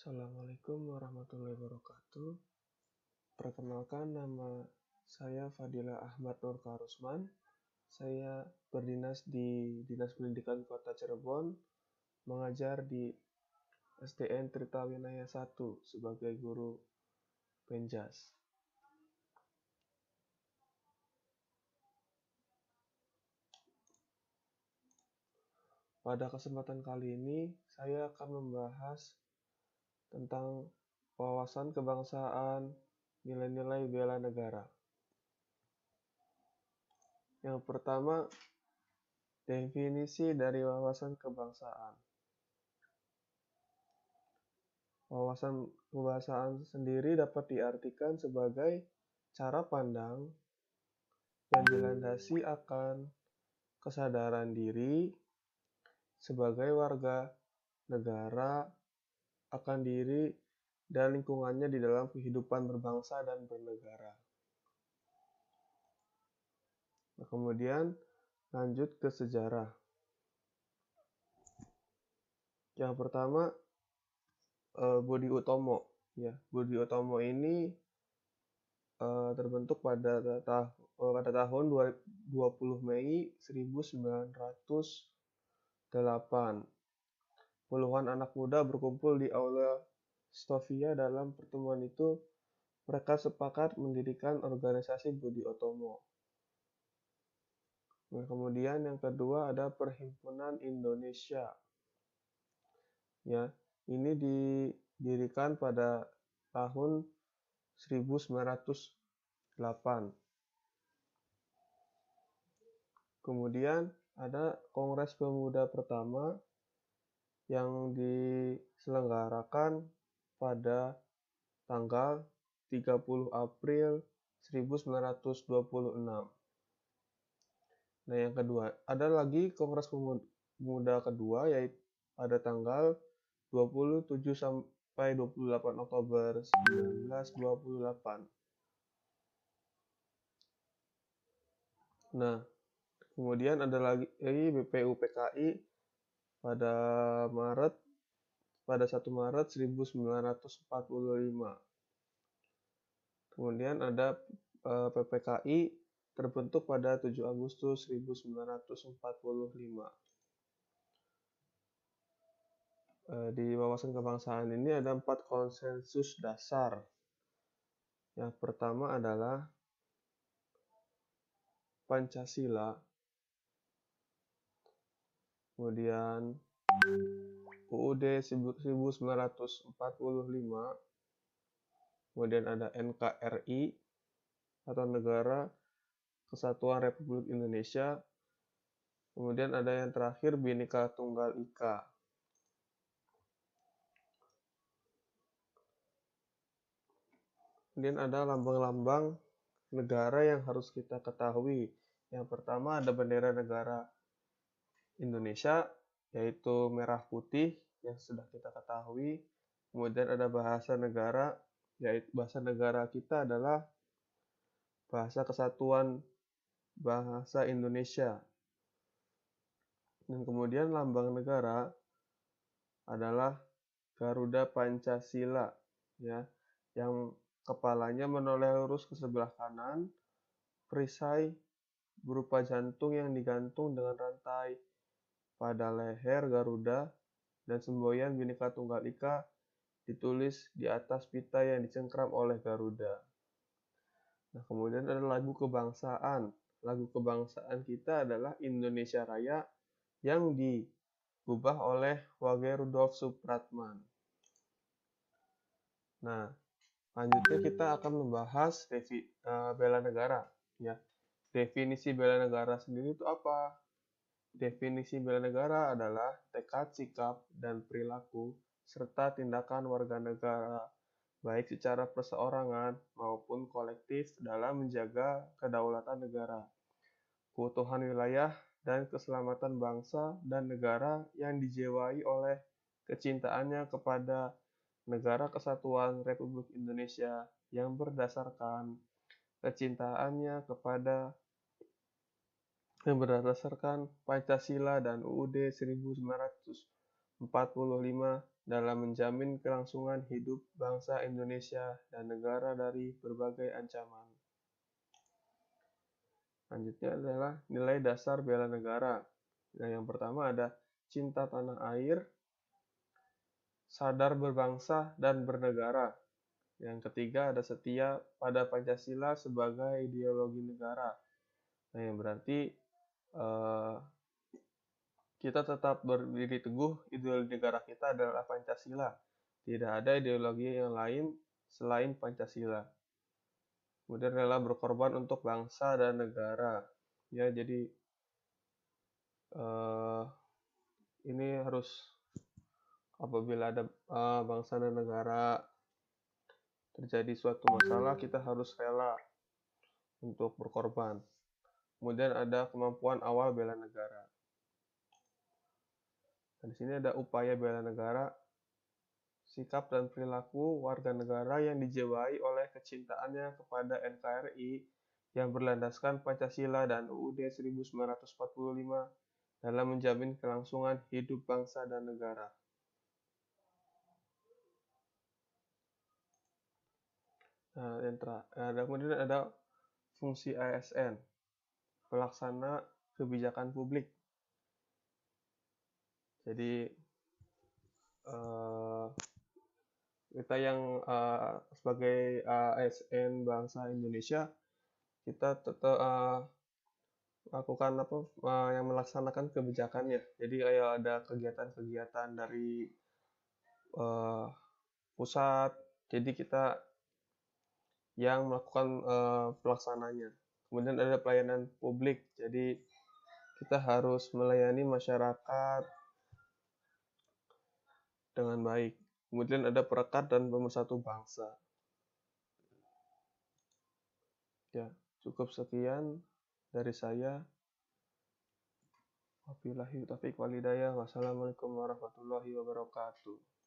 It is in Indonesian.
Assalamualaikum warahmatullahi wabarakatuh. Perkenalkan, nama saya Fadila Ahmad Nur Karusman. Saya berdinas di Dinas Pendidikan Kota Cirebon, mengajar di SDN Trita Winaya 1 sebagai guru Penjas. Pada kesempatan kali ini, saya akan membahas tentang wawasan kebangsaan, nilai-nilai bela negara. Yang pertama, definisi dari wawasan kebangsaan. Wawasan kebangsaan sendiri dapat diartikan sebagai cara pandang yang dilandasi akan kesadaran diri sebagai warga negara akan diri dan lingkungannya di dalam kehidupan berbangsa dan bernegara. Nah, kemudian lanjut ke sejarah. Yang pertama, Budi Utomo. Budi Utomo ini terbentuk pada tahun 20 Mei 1908. Puluhan anak muda berkumpul di Aula Stovia. Dalam pertemuan itu, mereka sepakat mendirikan organisasi Budi Utomo. Nah, kemudian yang kedua ada Perhimpunan Indonesia. Ini didirikan pada tahun 1908. Kemudian ada Kongres Pemuda pertama yang diselenggarakan pada tanggal 30 April 1926. Nah, yang kedua, ada lagi Kongres Pemuda kedua, yaitu pada tanggal 27 sampai 28 Oktober 1928. Nah, kemudian ada lagi BPUPKI pada 1 Maret 1945. Kemudian ada PPKI terbentuk pada 7 Agustus 1945. Di wawasan kebangsaan ini ada 4 konsensus dasar. Yang pertama adalah Pancasila, kemudian UUD 1945, kemudian ada NKRI atau Negara Kesatuan Republik Indonesia, kemudian ada yang terakhir Bhinneka Tunggal Ika. Kemudian ada lambang-lambang negara yang harus kita ketahui. Yang pertama ada bendera negara Indonesia, yaitu merah putih yang sudah kita ketahui. Kemudian ada bahasa negara, yaitu bahasa negara kita adalah Bahasa Kesatuan Bahasa Indonesia. Dan kemudian lambang negara adalah Garuda Pancasila, yang kepalanya menoleh lurus ke sebelah kanan, perisai berupa jantung yang digantung dengan rantai pada leher Garuda, dan semboyan Bhinneka Tunggal Ika ditulis di atas pita yang dicengkram oleh Garuda. Nah, kemudian ada lagu kebangsaan. Lagu kebangsaan kita adalah Indonesia Raya yang diubah oleh Wage Rudolf Supratman. Nah, selanjutnya kita akan membahas bela negara. Definisi bela negara sendiri itu apa? Definisi bela negara adalah tekad, sikap, dan perilaku serta tindakan warga negara baik secara perseorangan maupun kolektif dalam menjaga kedaulatan negara, keutuhan wilayah, dan keselamatan bangsa dan negara yang dijiwai oleh kecintaannya kepada Negara Kesatuan Republik Indonesia yang berdasarkan Pancasila dan UUD 1945 dalam menjamin kelangsungan hidup bangsa Indonesia dan negara dari berbagai ancaman. Selanjutnya adalah nilai dasar bela negara. Nah, yang pertama ada cinta tanah air, sadar berbangsa dan bernegara. Yang ketiga ada setia pada Pancasila sebagai ideologi negara. Nah, yang berarti kita tetap berdiri teguh, ideologi negara kita adalah Pancasila. Tidak ada ideologi yang lain selain Pancasila. Kemudian rela berkorban untuk bangsa dan negara. Ya, jadi ini harus apabila ada bangsa dan negara terjadi suatu masalah, kita harus rela untuk berkorban. Kemudian ada kemampuan awal bela negara. Dan di sini ada upaya bela negara, sikap dan perilaku warga negara yang dijiwai oleh kecintaannya kepada NKRI yang berlandaskan Pancasila dan UUD 1945 dalam menjamin kelangsungan hidup bangsa dan negara. Nah, kemudian ada fungsi ASN, pelaksana kebijakan publik. Jadi kita yang sebagai ASN bangsa Indonesia, kita tetap lakukan yang melaksanakan kebijakannya. Jadi kayak ada kegiatan-kegiatan dari pusat, jadi kita yang melakukan pelaksananya. Kemudian ada pelayanan publik, jadi kita harus melayani masyarakat dengan baik. Kemudian ada perekat dan pemersatu bangsa. Ya, cukup sekian dari saya. Wabillahi taufiq walhidayah. Wassalamualaikum warahmatullahi wabarakatuh.